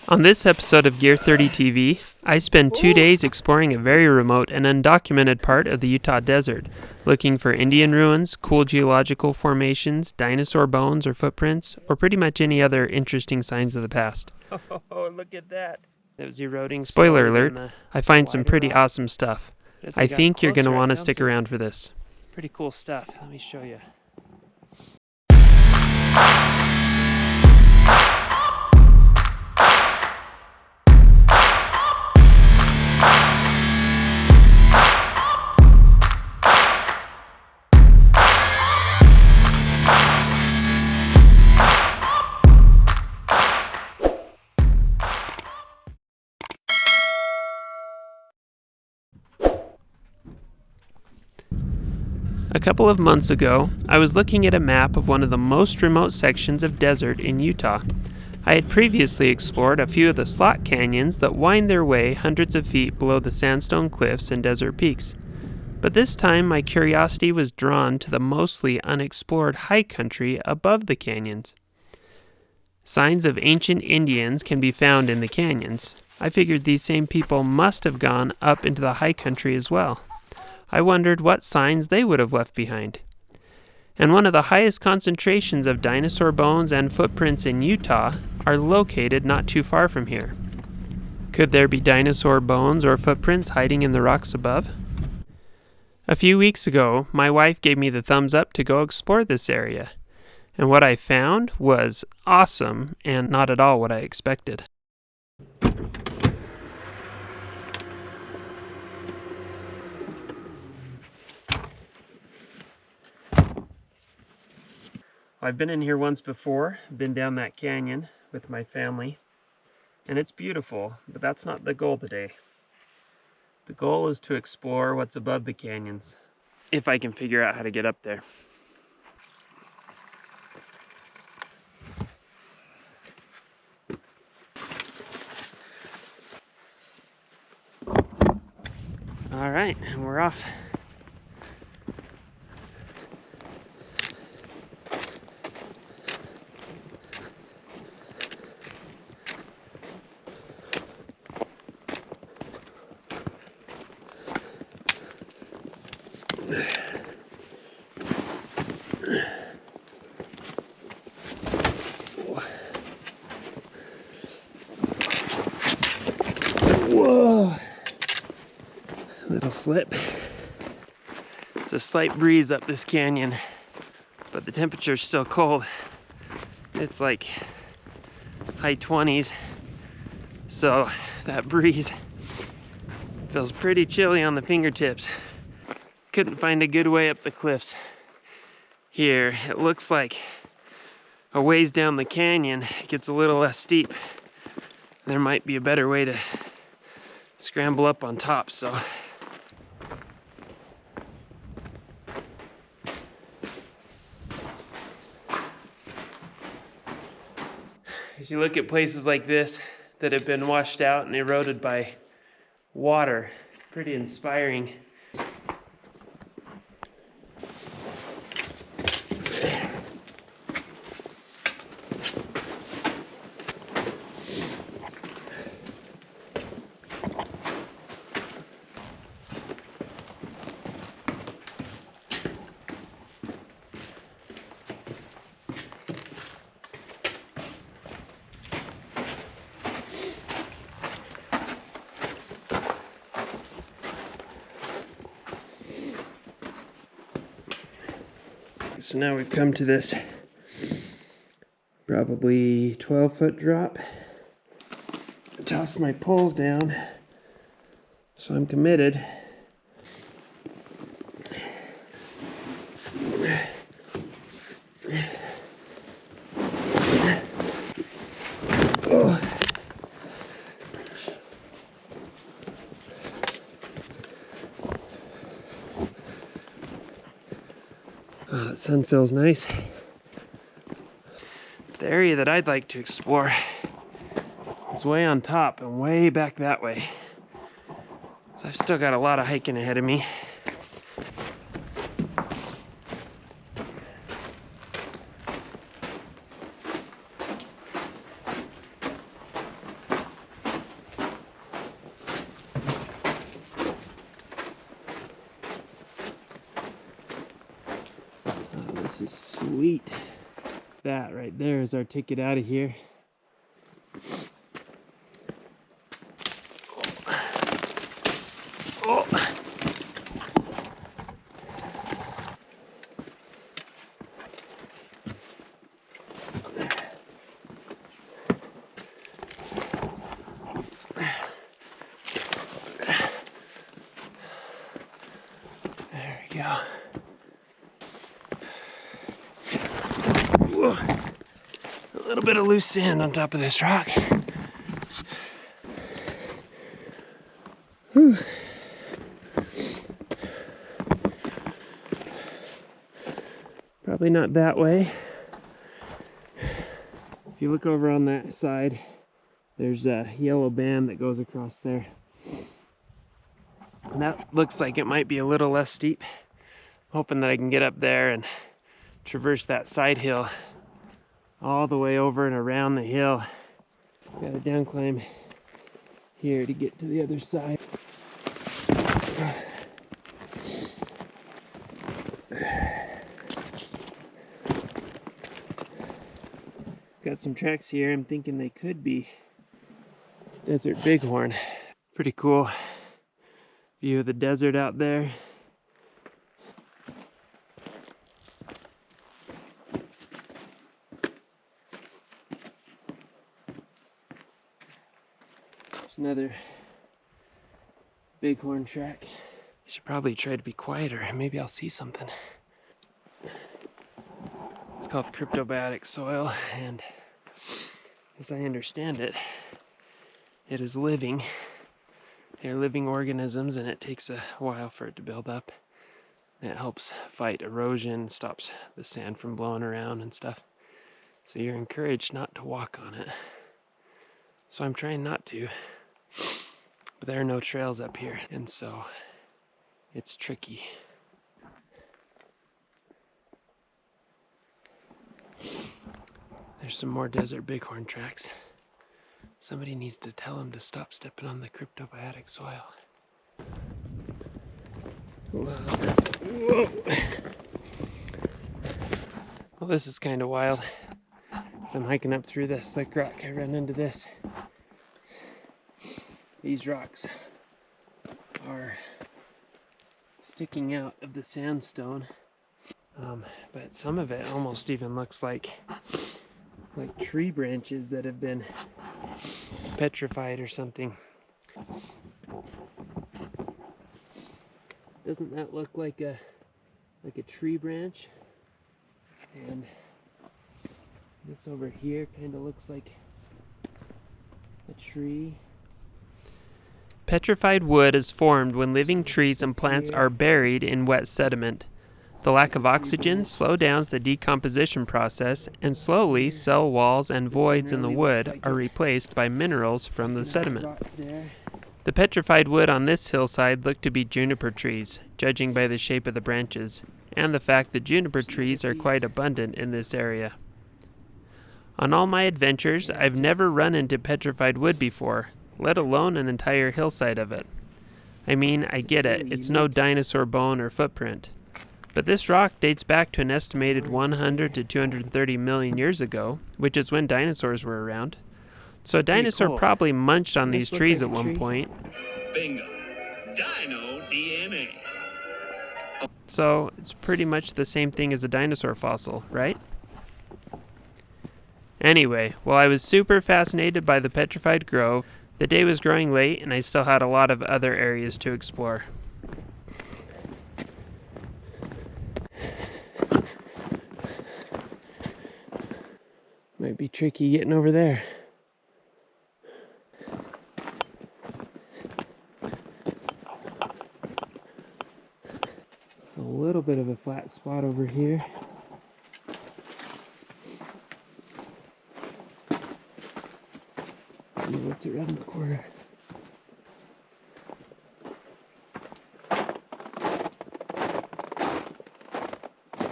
On this episode of Gear 30 TV, I spend 2 days exploring a very remote and undocumented part of the Utah desert, looking for Indian ruins, cool geological formations, dinosaur bones or footprints, or pretty much any other interesting signs of the past. Oh, look at that. It was eroding. Spoiler alert, I find some pretty awesome stuff. I think you're going to want to stick around for this. Pretty cool stuff. Let me show you. A couple of months ago, I was looking at a map of one of the most remote sections of desert in Utah. I had previously explored a few of the slot canyons that wind their way hundreds of feet below the sandstone cliffs and desert peaks. But this time my curiosity was drawn to the mostly unexplored high country above the canyons. Signs of ancient Indians can be found in the canyons. I figured these same people must have gone up into the high country as well. I wondered what signs they would have left behind. And one of the highest concentrations of dinosaur bones and footprints in Utah are located not too far from here. Could there be dinosaur bones or footprints hiding in the rocks above? A few weeks ago, my wife gave me the thumbs up to go explore this area. And what I found was awesome and not at all what I expected. I've been in here once before, been down that canyon with my family, and it's beautiful, but that's not the goal today. The goal is to explore what's above the canyons, if I can figure out how to get up there. All right, and we're off. Whoa! Little slip. It's a slight breeze up this canyon, but the temperature's still cold. It's like high 20s, so that breeze feels pretty chilly on the fingertips. Couldn't find a good way up the cliffs here. It looks like a ways down the canyon it gets a little less steep. There might be a better way to scramble up on top, so as you look at places like this that have been washed out and eroded by water, pretty inspiring. So now we've come to this probably 12-foot drop. I tossed my poles down, so I'm committed. Oh. Oh, that sun feels nice. The area that I'd like to explore is way on top and way back that way. So I've still got a lot of hiking ahead of me. This is sweet. That right there is our ticket out of here. Oh. There we go. Whoa. A little bit of loose sand on top of this rock. Whew. Probably not that way. If you look over on that side, there's a yellow band that goes across there. And that looks like it might be a little less steep. Hoping that I can get up there and traverse that side hill all the way over and around the hill. Got to down climb here to get to the other side. Got some tracks here. I'm thinking they could be desert bighorn. Pretty cool view of the desert out there. There's another bighorn track. I should probably try to be quieter. Maybe I'll see something. It's called cryptobiotic soil, and as I understand it, it is living. They're living organisms, and it takes a while for it to build up. And it helps fight erosion, stops the sand from blowing around and stuff. So you're encouraged not to walk on it. So I'm trying not to. But there are no trails up here, and so it's tricky. There's some more desert bighorn tracks. Somebody needs to tell them to stop stepping on the cryptobiotic soil. Whoa. Well, this is kind of wild. As I'm hiking up through this slick rock, I run into this. These rocks are sticking out of the sandstone. But some of it almost even looks like tree branches that have been petrified or something. Doesn't that look like a tree branch? And this over here kind of looks like a tree. Petrified wood is formed when living trees and plants are buried in wet sediment. The lack of oxygen slows down the decomposition process, and slowly cell walls and voids in the wood are replaced by minerals from the sediment. The petrified wood on this hillside look to be juniper trees, judging by the shape of the branches, and the fact that juniper trees are quite abundant in this area. On all my adventures, I've never run into petrified wood before, let alone an entire hillside of it. I mean, I get it, it's no dinosaur bone or footprint. But this rock dates back to an estimated 100 to 230 million years ago, which is when dinosaurs were around. So a dinosaur probably munched on these trees at one point. Bingo. Dino DNA. So it's pretty much the same thing as a dinosaur fossil, right? Anyway, while I was super fascinated by the petrified grove, the day was growing late and I still had a lot of other areas to explore. Might be tricky getting over there. A little bit of a flat spot over here. See what's around the corner.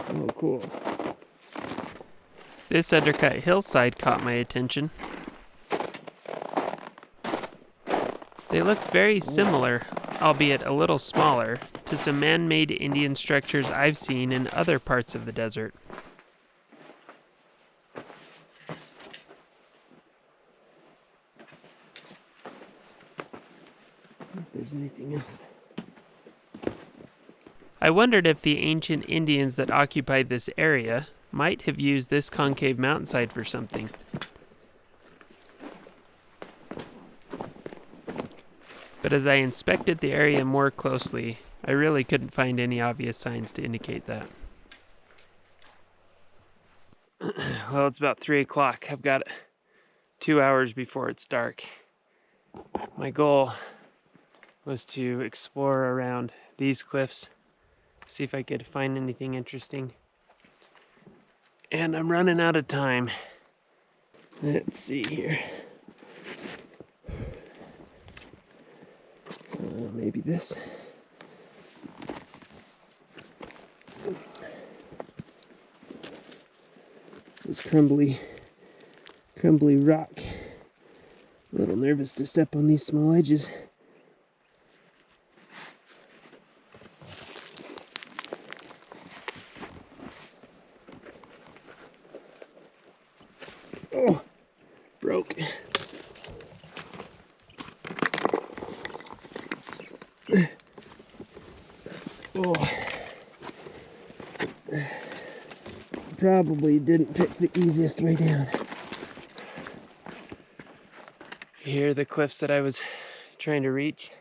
Oh, cool. This undercut hillside caught my attention. They look very similar, albeit a little smaller, to some man-made Indian structures I've seen in other parts of the desert. If there's anything else. I wondered if the ancient Indians that occupied this area might have used this concave mountainside for something. But as I inspected the area more closely, I really couldn't find any obvious signs to indicate that. Well, it's about 3 o'clock. I've got 2 hours before it's dark. My goal was to explore around these cliffs, see if I could find anything interesting. And I'm running out of time. Let's see here. Maybe this. This is crumbly rock. A little nervous to step on these small edges. Oh, broke. Oh. Probably didn't pick the easiest way down. Here are the cliffs that I was trying to reach.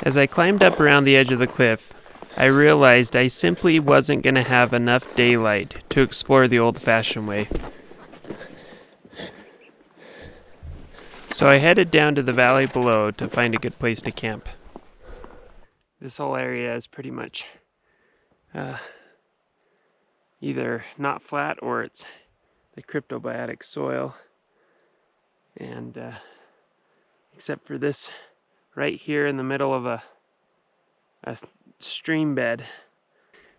As I climbed up around the edge of the cliff, I realized I simply wasn't going to have enough daylight to explore the old-fashioned way. So I headed down to the valley below to find a good place to camp. This whole area is pretty much either not flat or it's the cryptobiotic soil. And except for this right here in the middle of a stream bed.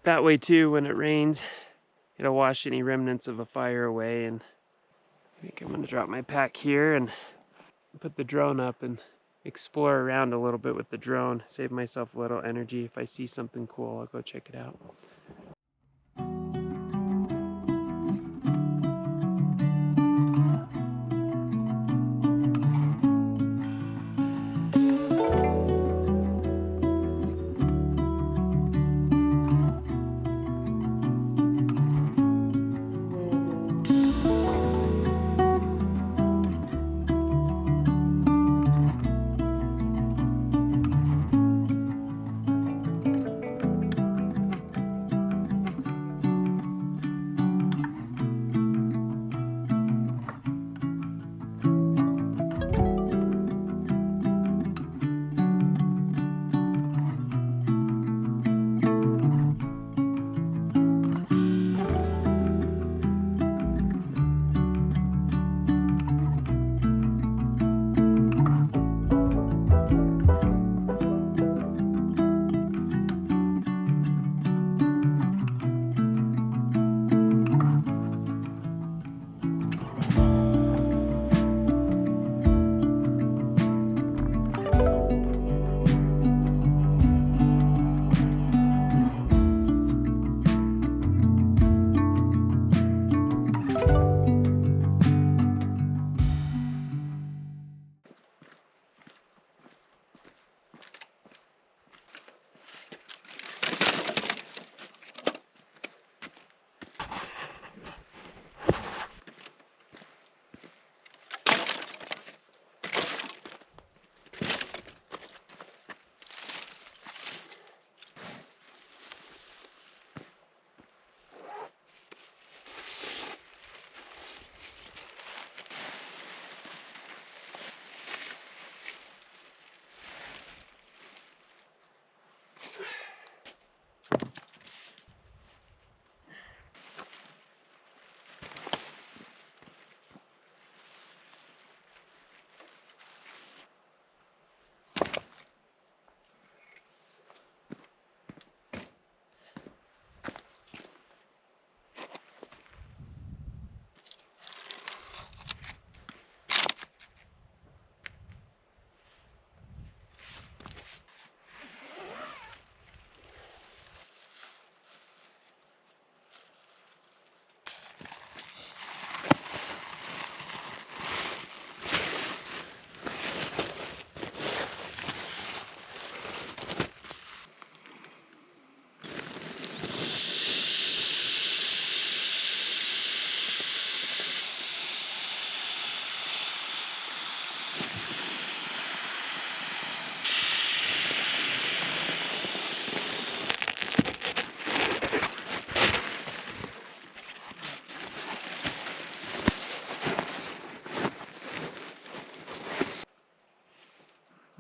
That way too, when it rains, it'll wash any remnants of a fire away. And I think I'm gonna drop my pack here and put the drone up and explore around a little bit with the drone. Save myself a little energy. If I see something cool, I'll go check it out.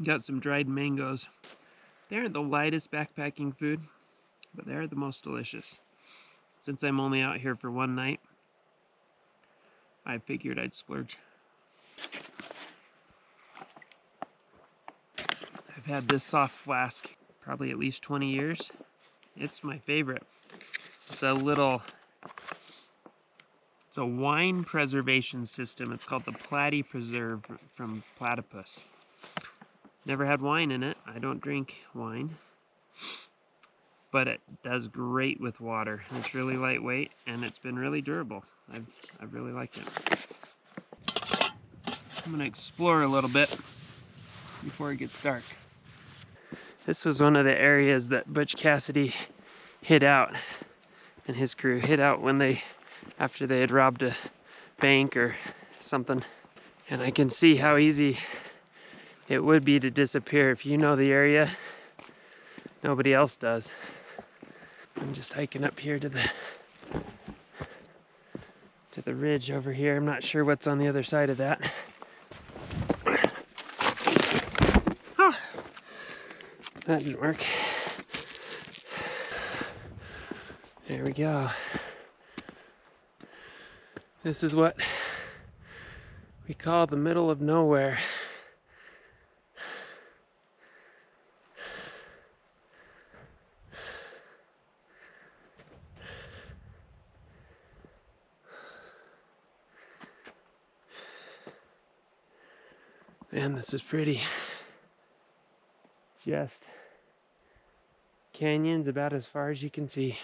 Got some dried mangoes. They aren't the lightest backpacking food, but they are the most delicious. Since I'm only out here for one night, I figured I'd splurge. I've had this soft flask probably at least 20 years. It's my favorite. It's a wine preservation system. It's called the Platy Preserve from Platypus. Never had wine in it. I don't drink wine. But it does great with water. It's really lightweight and it's been really durable. I've really liked it. I'm gonna explore a little bit before it gets dark. This was one of the areas that Butch Cassidy hid out, and his crew hid out after they had robbed a bank or something. And I can see how easy it would be to disappear if you know the area. Nobody else does. I'm just hiking up here to the ridge over here. I'm not sure what's on the other side of that. Oh, that didn't work. There we go. This is what we call the middle of nowhere. Man, this is pretty. Just canyons about as far as you can see.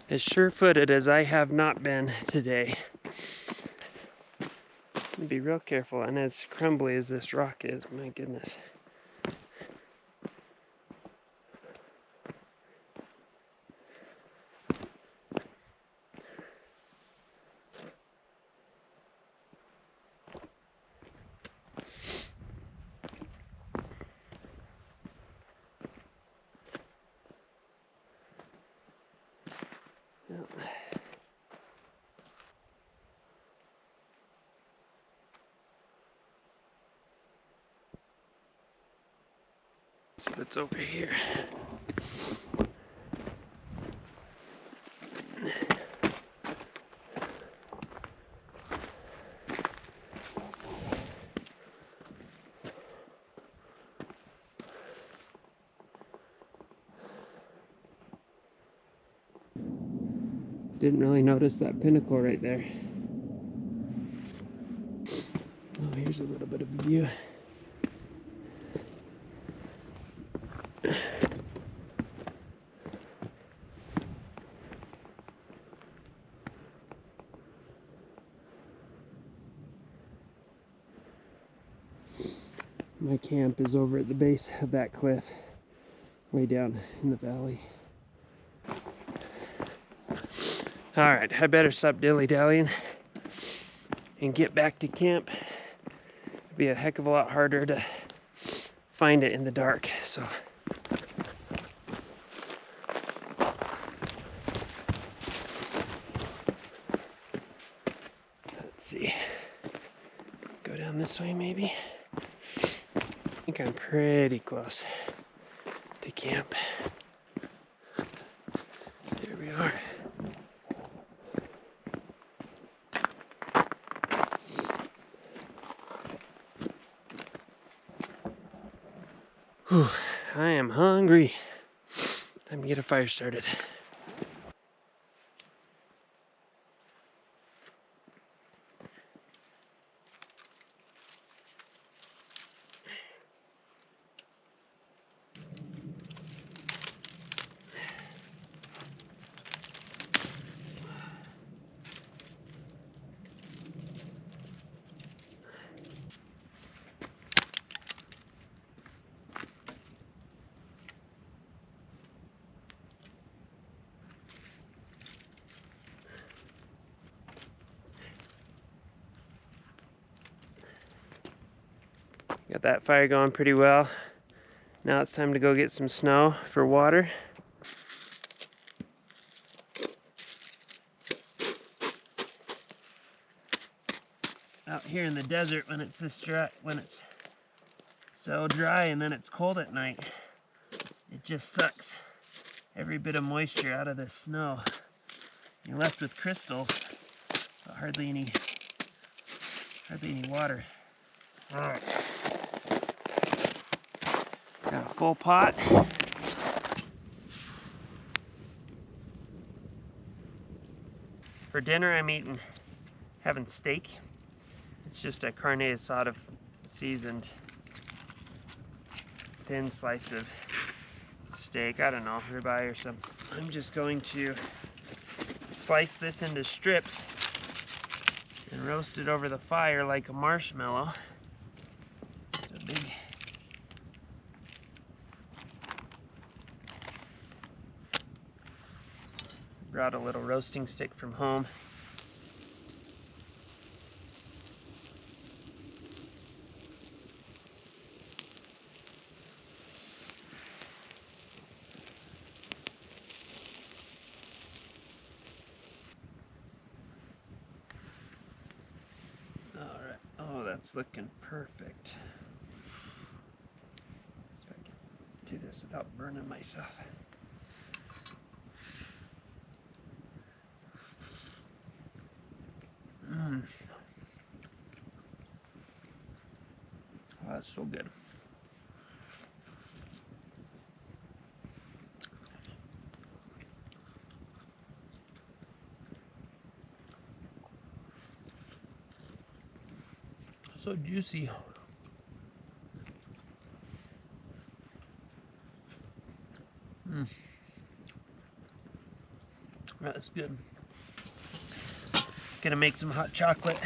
As sure-footed as I have not been today. Be real careful, and as crumbly as this rock is, my goodness. See what's over here. Didn't really notice that pinnacle right there. Oh, here's a little bit of a view. My camp is over at the base of that cliff, way down in the valley. Alright, I better stop dilly-dallying and get back to camp. It'd be a heck of a lot harder to find it in the dark, so. Let's see. Go down this way maybe. I think I'm pretty close to camp. There we are. Whew, I am hungry. Time to get a fire started. Got that fire going pretty well. Now it's time to go get some snow for water. here in the desert when it's this dry, when it's so dry and then it's cold at night. It just sucks every bit of moisture out of the snow. You're left with crystals, but hardly any water. All right, got a full pot. For dinner, I'm having steak. It's just a carne asada seasoned thin slice of steak. I don't know, ribeye or something. I'm just going to slice this into strips and roast it over the fire like a marshmallow. It's a big... Brought a little roasting stick from home. All right. Oh, that's looking perfect. See if I can do this without burning myself. Oh, that's so good. So juicy. That's good. Gonna make some hot chocolate.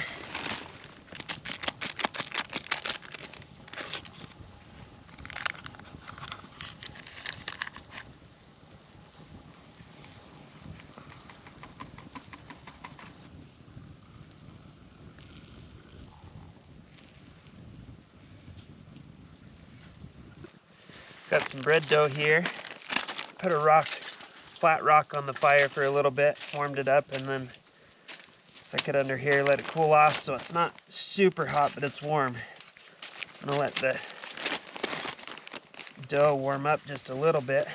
Got some bread dough here. Put a flat rock on the fire for a little bit, warmed it up, and then stick it under here, let it cool off so it's not super hot, but it's warm. I'm gonna let the dough warm up just a little bit.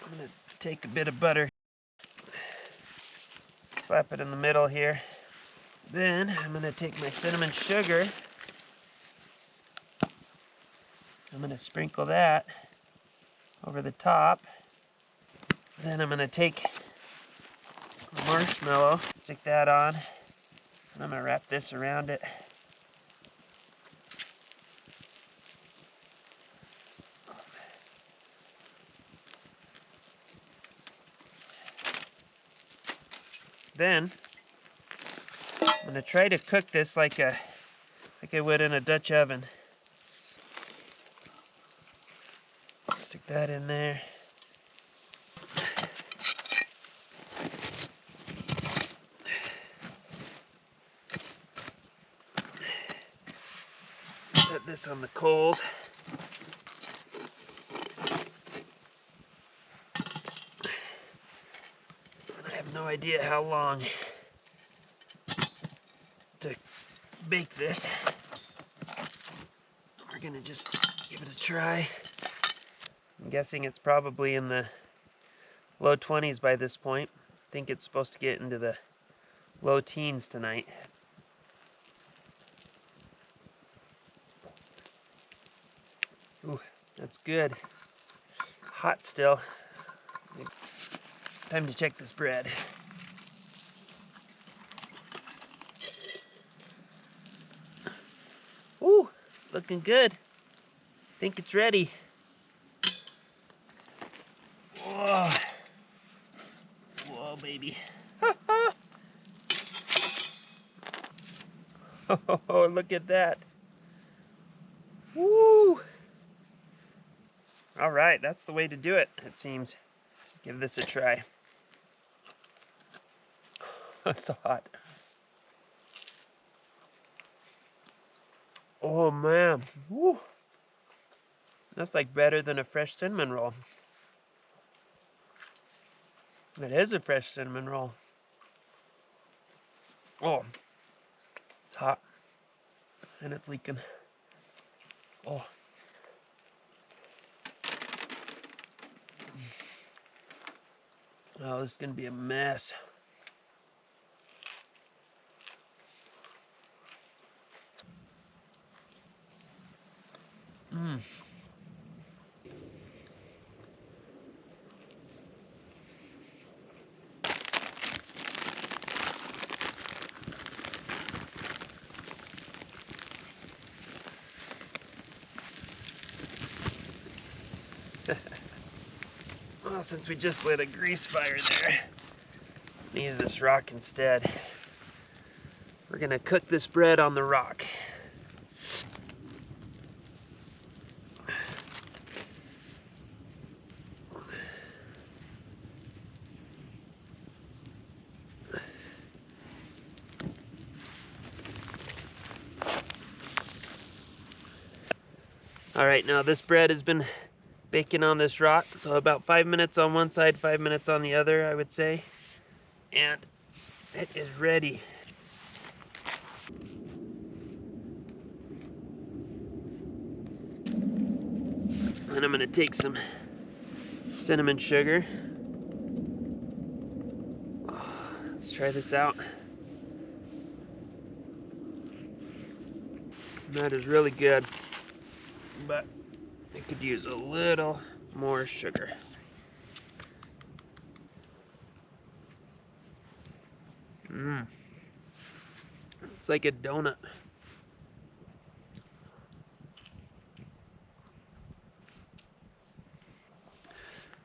I'm gonna take a bit of butter, slap it in the middle here. Then I'm gonna take my cinnamon sugar. I'm gonna sprinkle that over the top. Then I'm gonna take a marshmallow, stick that on, and I'm gonna wrap this around it. Then I'm gonna try to cook this like I would in a Dutch oven. Stick that in there. Set this on the coals. I have no idea how long to bake this. We're gonna just give it a try. I'm guessing it's probably in the low 20s by this point. I think it's supposed to get into the low teens tonight. Ooh, that's good. Hot still. Time to check this bread. Ooh, looking good. Think it's ready. Whoa. Whoa, baby. Oh, look at that. Woo! All right, that's the way to do it, it seems. Give this a try. It's so hot. Oh man, woo. That's like better than a fresh cinnamon roll. It is a fresh cinnamon roll. Oh, it's hot and it's leaking. Oh. Oh, this is gonna be a mess. Mmm. Well, since we just lit a grease fire there, I'm gonna use this rock instead. We're gonna cook this bread on the rock. All right, now this bread has been baking on this rock, so about 5 minutes on one side, 5 minutes on the other, I would say. And it is ready. And I'm gonna take some cinnamon sugar. Let's try this out. That is really good, but I could use a little more sugar. Mmm. It's like a donut.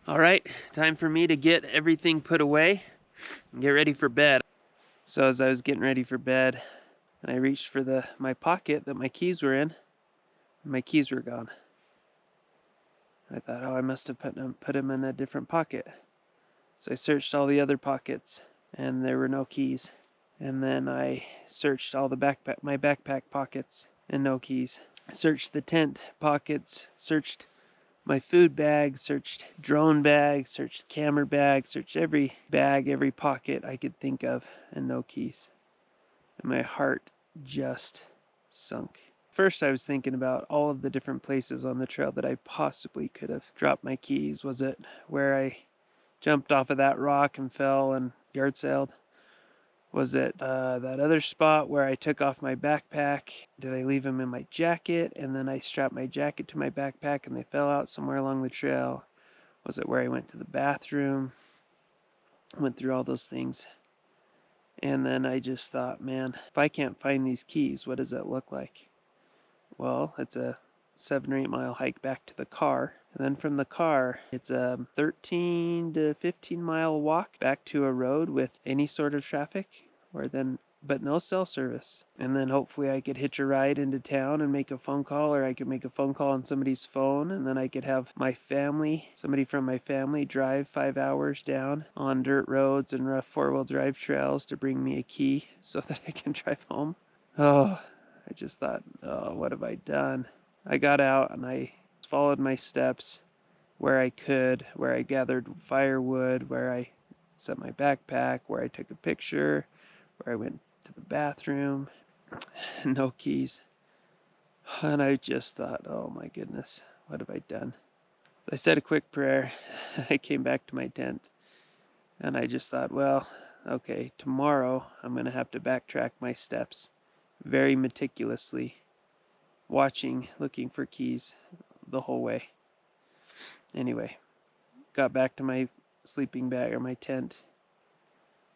All right, time for me to get everything put away and get ready for bed. So as I was getting ready for bed, and I reached for my pocket that my keys were in, and my keys were gone. I thought, oh, I must have put them in a different pocket. So I searched all the other pockets, and there were no keys. And then I searched all the my backpack pockets, and no keys. I searched the tent pockets, searched my food bag, searched drone bag, searched camera bag, searched every bag, every pocket I could think of, and no keys. And my heart just sunk. First, I was thinking about all of the different places on the trail that I possibly could have dropped my keys. Was it where I jumped off of that rock and fell and yard sailed? Was it that other spot where I took off my backpack? Did I leave them in my jacket and then I strapped my jacket to my backpack and they fell out somewhere along the trail? Was it where I went to the bathroom? Went through all those things. And then I just thought, man, if I can't find these keys, what does that look like? Well, it's a 7 or 8 mile hike back to the car. And then from the car, it's a 13 to 15 mile walk back to a road with any sort of traffic, but no cell service. And then hopefully I could hitch a ride into town and make a phone call, or I could make a phone call on somebody's phone, and then I could have somebody from my family drive 5 hours down on dirt roads and rough 4-wheel drive trails to bring me a key so that I can drive home. Oh, I just thought, oh, what have I done? I got out and I followed my steps where I could, where I gathered firewood, where I set my backpack, where I took a picture, where I went to the bathroom. No keys. And I just thought, oh my goodness, what have I done? I said a quick prayer. I came back to my tent and I just thought, well, okay, tomorrow I'm going to have to backtrack my steps very meticulously, looking for keys the whole way. Anyway, got back to my sleeping bag, or my tent,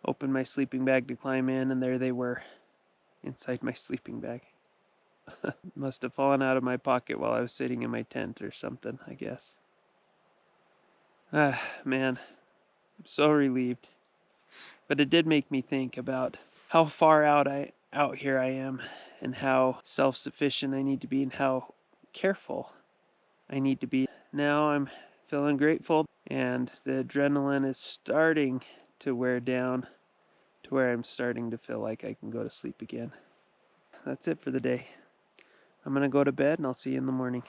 opened my sleeping bag to climb in, and there they were, inside my sleeping bag. Must have fallen out of my pocket while I was sitting in my tent or something, I guess. Man, I'm so relieved. But it did make me think about how far out here I am, and how self-sufficient I need to be, and how careful I need to be. Now I'm feeling grateful, and the adrenaline is starting to wear down to where I'm starting to feel like I can go to sleep again. That's it for the day. I'm gonna go to bed and I'll see you in the morning.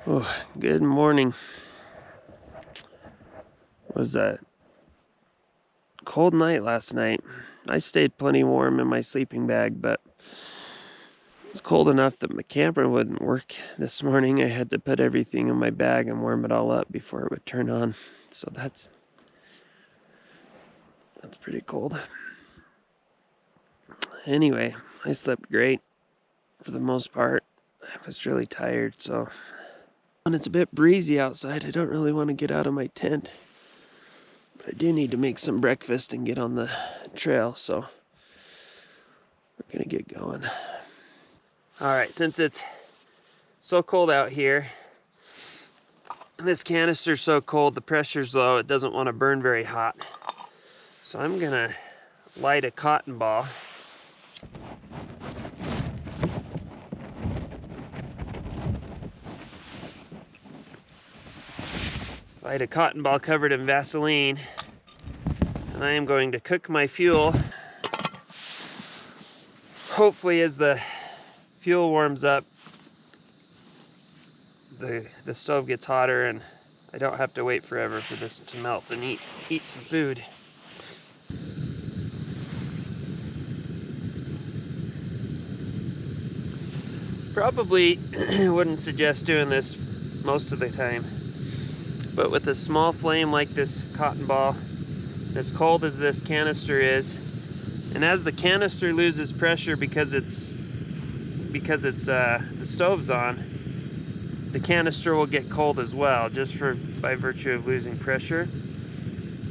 Oh, good morning. It was a cold night last night. I stayed plenty warm in my sleeping bag, but it was cold enough that my camper wouldn't work this morning. I had to put everything in my bag and warm it all up before it would turn on. So that's pretty cold. Anyway, I slept great for the most part. I was really tired, so when it's a bit breezy outside, I don't really want to get out of my tent. But I do need to make some breakfast and get on the trail, so we're gonna get going. Alright, since it's so cold out here, this canister's so cold, the pressure's low, it doesn't want to burn very hot. So I'm gonna light a cotton ball. Light a cotton ball covered in Vaseline, and I am going to cook my fuel. Hopefully as the fuel warms up, the stove gets hotter and I don't have to wait forever for this to melt and eat some food. Probably wouldn't suggest doing this most of the time, but with a small flame like this cotton ball, as cold as this canister is, and as the canister loses pressure because the stove's on, the canister will get cold as well, just by virtue of losing pressure.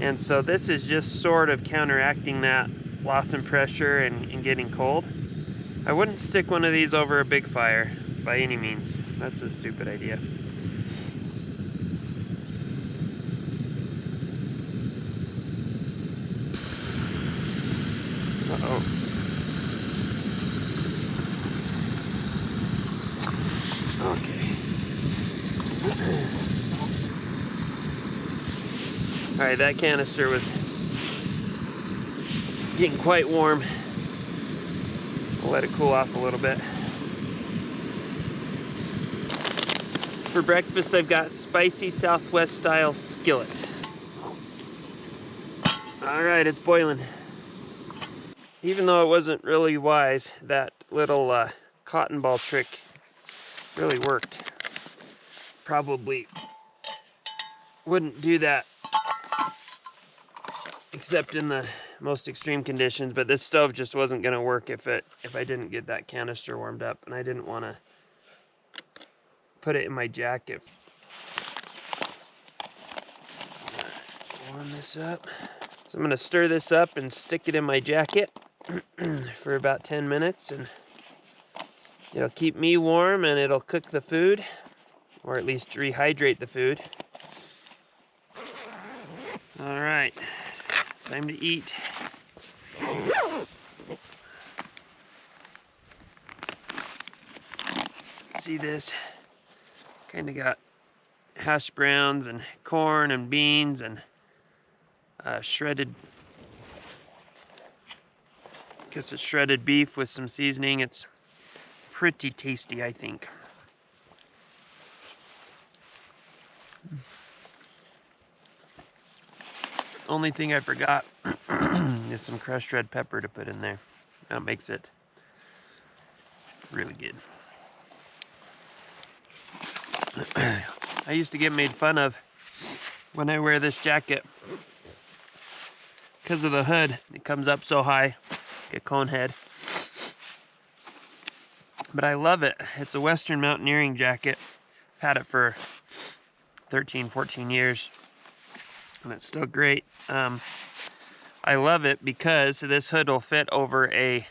And so this is just sort of counteracting that loss in pressure and getting cold. I wouldn't stick one of these over a big fire by any means. That's a stupid idea. Uh-oh. Okay. Alright, that canister was getting quite warm. We'll let it cool off a little bit. For breakfast, I've got spicy Southwest style skillet. Alright, it's boiling. Even though it wasn't really wise, that little cotton ball trick really worked. Probably wouldn't do that except in the most extreme conditions, but this stove just wasn't going to work if I didn't get that canister warmed up, and I didn't want to put it in my jacket. Just warm this up. So I'm going to stir this up and stick it in my jacket for about 10 minutes, and it'll keep me warm and it'll cook the food, or at least rehydrate the food. All right, time to eat. See this? Kind of got hash browns and corn and beans and shredded beef with some seasoning. It's pretty tasty, I think. Only thing I forgot is some crushed red pepper to put in there. That makes it really good. I used to get made fun of when I wear this jacket because of the hood. It comes up so high, get cone head. But I love it. It's a Western mountaineering jacket. I've had it for 13, 14 years. And it's still great. I love it because this hood will fit over it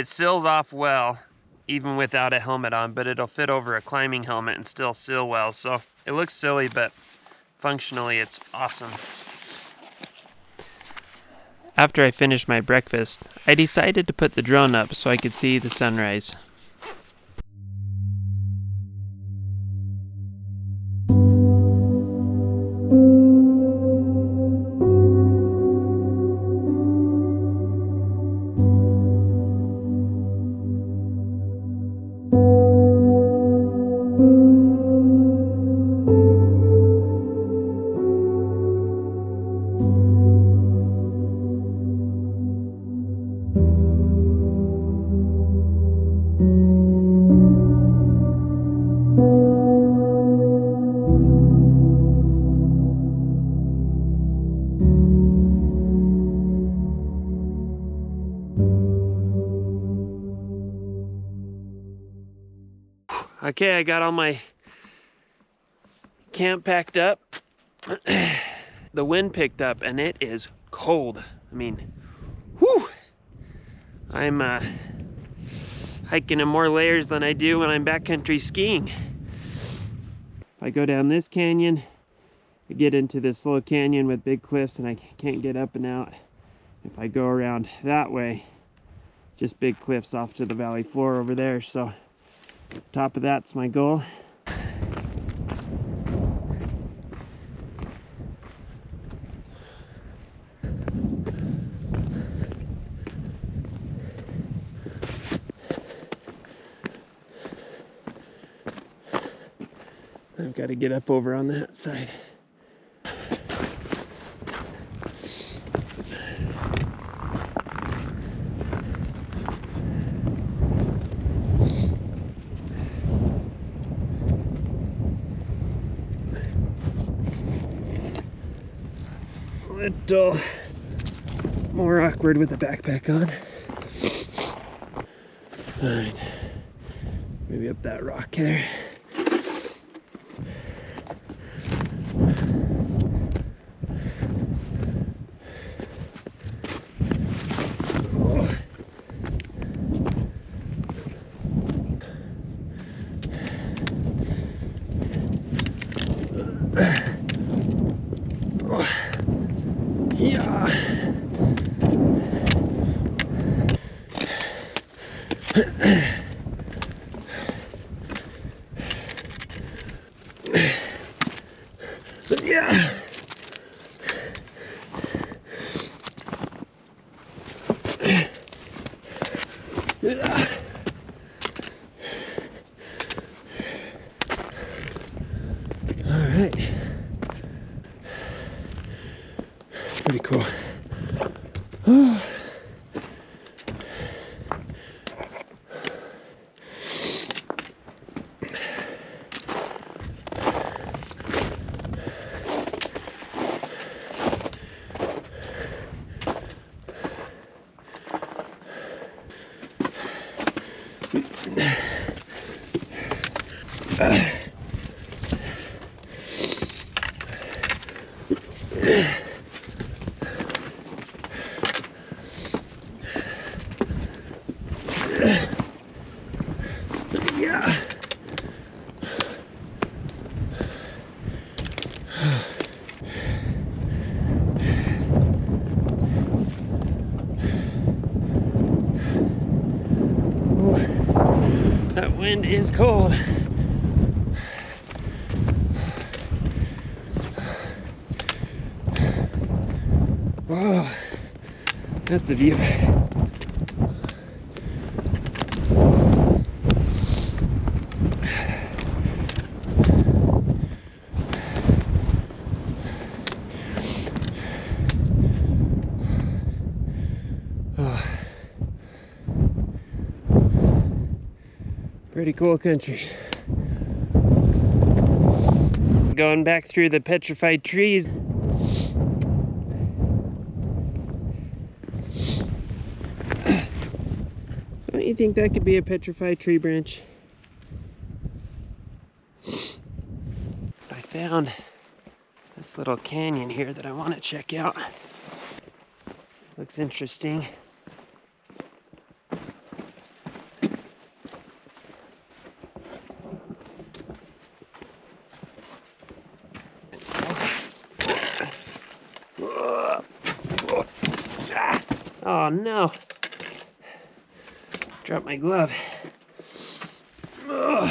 seals off well even without a helmet on, but it'll fit over a climbing helmet and still seal well. So it looks silly, but functionally it's awesome. After I finished my breakfast, I decided to put the drone up so I could see the sunrise. Okay, I got all my camp packed up. The wind picked up and it is cold. I mean, whew! I'm hiking in more layers than I do when I'm backcountry skiing. If I go down this canyon, I get into this little canyon with big cliffs and I can't get up and out. If I go around that way, just big cliffs off to the valley floor over there. So top of that's my goal. I've got to get up over on that side. A little more awkward with the backpack on. All right, maybe up that rock there. Yeah. Yeah. All right. Pretty cool. Yeah. That wind is cold. Whoa, that's a view. Pretty cool country. Going back through the petrified trees. Don't you think that could be a petrified tree branch? I found this little canyon here that I want to check out. Looks interesting. Oh no! Dropped my glove. All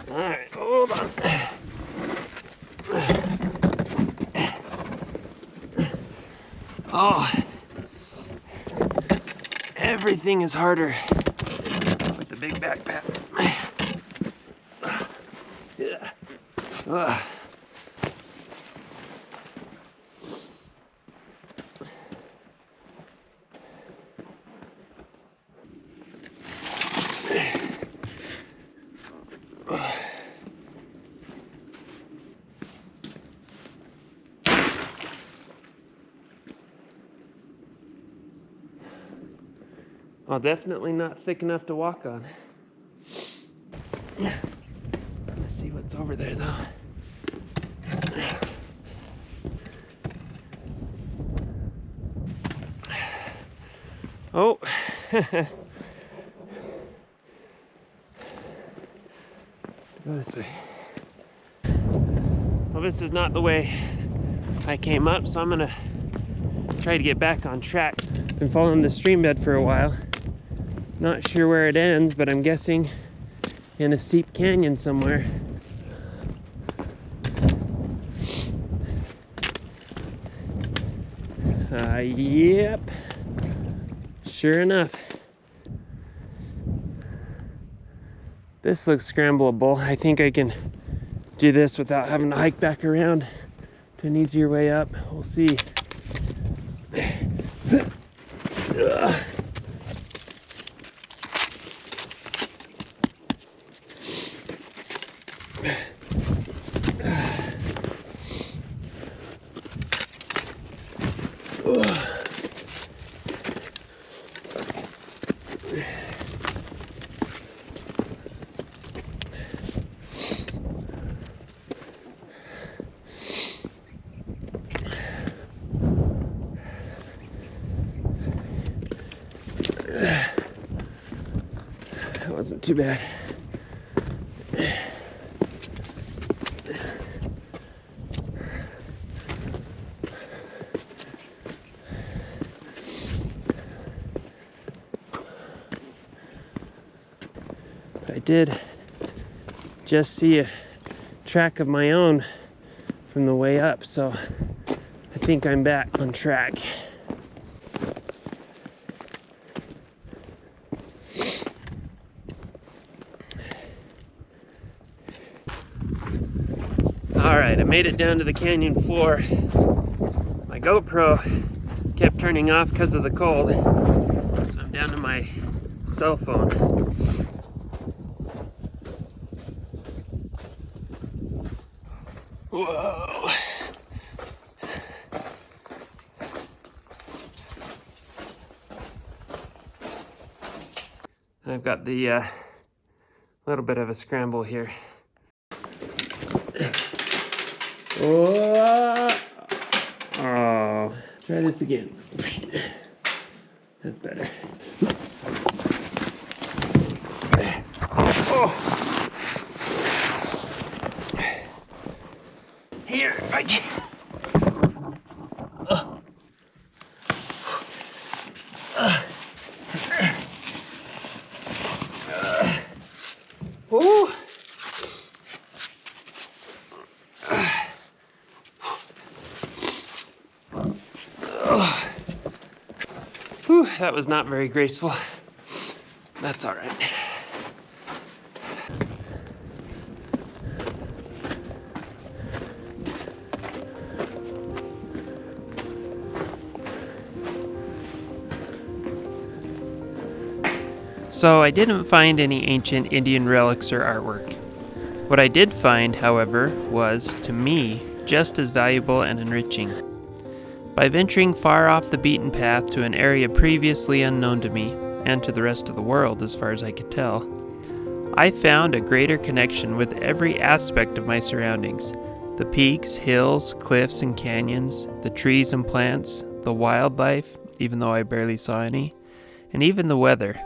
right, hold on. Oh, everything is harder with the big backpack. Yeah. Well, definitely not thick enough to walk on. Let's see what's over there though. Oh. Go this way. Well, this is not the way I came up, so I'm gonna try to get back on track. Been following the stream bed for a while. Not sure where it ends, but I'm guessing in a steep canyon somewhere. Yep. Sure enough. This looks scrambleable. I think I can do this without having to hike back around to an easier way up. We'll see. That wasn't too bad. I did just see a track of my own from the way up, so I think I'm back on track. Alright, I made it down to the canyon floor. My GoPro kept turning off because of the cold, so I'm down to my cell phone. Whoa! I've got the little bit of a scramble here. Oh, try this again. That's better. Oh. Here, if I can. Ooh. Whew, that was not very graceful. That's all right. So I didn't find any ancient Indian relics or artwork. What I did find, however, was, to me, just as valuable and enriching. By venturing far off the beaten path to an area previously unknown to me, and to the rest of the world as far as I could tell, I found a greater connection with every aspect of my surroundings. The peaks, hills, cliffs, and canyons, the trees and plants, the wildlife, even though I barely saw any, and even the weather.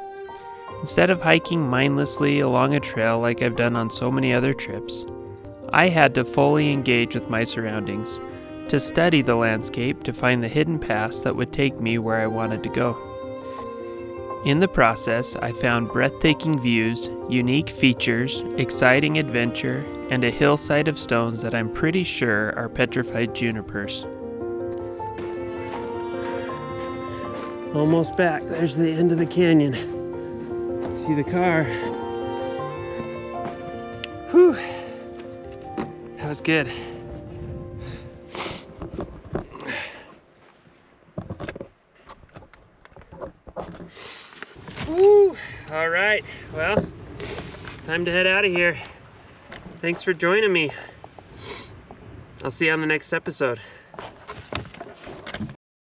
Instead of hiking mindlessly along a trail like I've done on so many other trips, I had to fully engage with my surroundings, to study the landscape to find the hidden paths that would take me where I wanted to go. In the process, I found breathtaking views, unique features, exciting adventure, and a hillside of stones that I'm pretty sure are petrified junipers. Almost back. There's the end of the canyon. See the car. Whew. That was good. Woo! All right. Well, time to head out of here. Thanks for joining me. I'll see you on the next episode.